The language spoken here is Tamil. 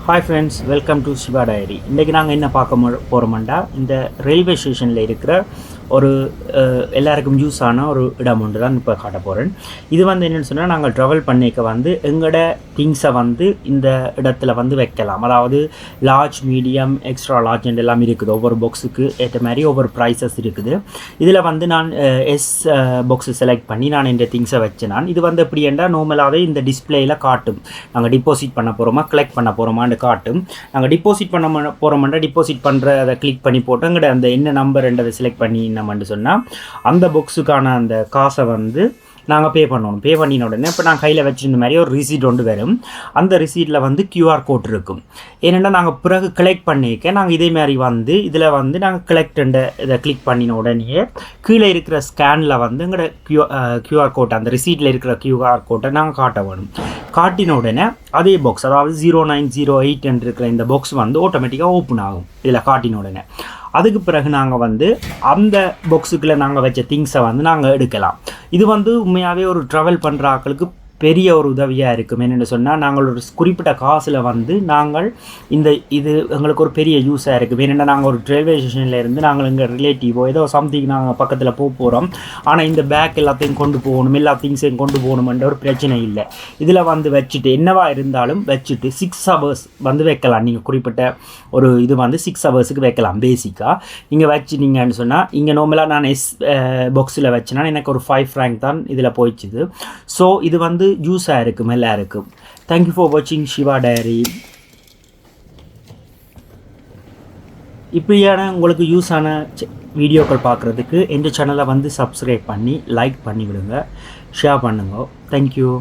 Hi friends, welcome to Shiva diary. இன்றைக்கி நாங்கள் என்ன பார்க்க போகிறோம்டா, இந்த ரயில்வே ஸ்டேஷனில் இருக்கிற ஒரு எல்லாருக்கும் யூஸ் ஆன ஒரு இடம் ஒன்று தான் இப்போ காட்ட போகிறேன். இது வந்து என்னென்னு சொன்னால், நாங்கள் ட்ராவல் பண்ணிக்க வந்து எங்களோட திங்ஸை வந்து இந்த இடத்துல வந்து வைக்கலாம். அதாவது லார்ஜ், மீடியம், எக்ஸ்ட்ரா லார்ஜ் எல்லாம் இருக்குது. ஒவ்வொரு பாக்ஸுக்கு ஏற்ற மாதிரி ஒவ்வொரு ப்ரைஸஸ் இருக்குது. இதில் வந்து நான் எஸ் பாக்ஸு செலக்ட் பண்ணி நான் இந்த திங்ஸை வச்சேன். இது வந்து எப்படி என்றால், நார்மலாகவே இந்த டிஸ்பிளேயில் காட்டும் நாங்கள் டிபாசிட் பண்ண போகிறோமா கலெக்ட் பண்ண போகிறோமான்னு காட்டும். நாங்கள் டிபாசிட் பண்ண போகிறோம்னா டிபாசிட் பண்ணுற அதை கிளிக் பண்ணி போட்டு எங்கள்ட அந்த என்ன நம்பர்ன்றதை செலக்ட் பண்ணி என்னமென்று சொன்னால், அந்த பாக்ஸுக்கான அந்த காசை வந்து நாங்கள் பே பண்ணணும். பே பண்ணின உடனே இப்போ நான் கையில் வச்சுருந்த மாதிரி ஒரு ரிசீட் ஒன்று வரும். அந்த ரிசீட்டில் வந்து கியூஆர் கோட் இருக்கும். ஏன்னா நாங்கள் பிறகு கலெக்ட் பண்ணிக்க நாங்கள் இதே மாதிரி வந்து இதில் வந்து நாங்கள் கலெக்ட் இதை கிளிக் பண்ணின உடனே கீழே இருக்கிற ஸ்கேனில் வந்து எங்களோட கியூஆர் கோட்டை, அந்த ரிசீட்டில் இருக்கிற கியூஆர் கோட்டை நாங்கள் காட்ட வேணும். காட்டின உடனே அதே பாக்ஸ், அதாவது 0908 என்று இருக்கிற இந்த பாக்ஸ் வந்து ஆட்டோமேட்டிக்காக ஓப்பன் ஆகும் இதில் காட்டின உடனே. அதுக்கு பிறகு நாங்கள் வந்து அந்த பாக்ஸுக்குள்ளே நாங்கள் வச்ச திங்ஸை வந்து நாங்கள் எடுக்கலாம். இது வந்து உண்மையாகவே ஒரு ட்ராவல் பண்ணுற ஆட்களுக்கு பெரிய ஒரு உதவியாக இருக்கும். என்னென்னு சொன்னால், நாங்கள் ஒரு குறிப்பிட்ட காசில் வந்து நாங்கள் இது எங்களுக்கு ஒரு பெரிய யூஸாக இருக்குது. ஏன்னா நாங்கள் ஒரு ரயில்வே ஸ்டேஷனில் இருந்து நாங்கள் எங்கள் ரிலேட்டிவோ ஏதோ சம்திங் நாங்கள் பக்கத்தில் போகிறோம். ஆனால் இந்த பேக் எல்லாத்தையும் கொண்டு போகணும், எல்லா திங்ஸையும் கொண்டு போகணுமென்ற ஒரு பிரச்சனை இல்லை. இதில் வந்து வச்சுட்டு என்னவா இருந்தாலும் வச்சுட்டு 6 ஹவர்ஸ் வந்து வைக்கலாம். நீங்கள் குறிப்பிட்ட ஒரு இது வந்து 6 ஹவர்ஸுக்கு வைக்கலாம். பேசிக்காக இங்கே வச்சுட்டீங்கன்னு சொன்னால், இங்கே நார்மலாக நான் பாக்ஸில் வச்சேன்னா எனக்கு ஒரு 5 franc தான் இதில் போயிடுச்சுது. ஸோ இது வந்து யூஸாக இருக்கும் எல்லாருக்கும். தேங்க்யூ ஃபார் வாட்சிங் சிவா டைரி. இப்படியான உங்களுக்கு யூஸான வீடியோக்கள் பார்க்குறதுக்கு எங்கள் சேனலை வந்து சப்ஸ்கிரைப் பண்ணி லைக் பண்ணி விடுங்க, ஷேர் பண்ணுங்க. தேங்க்யூ.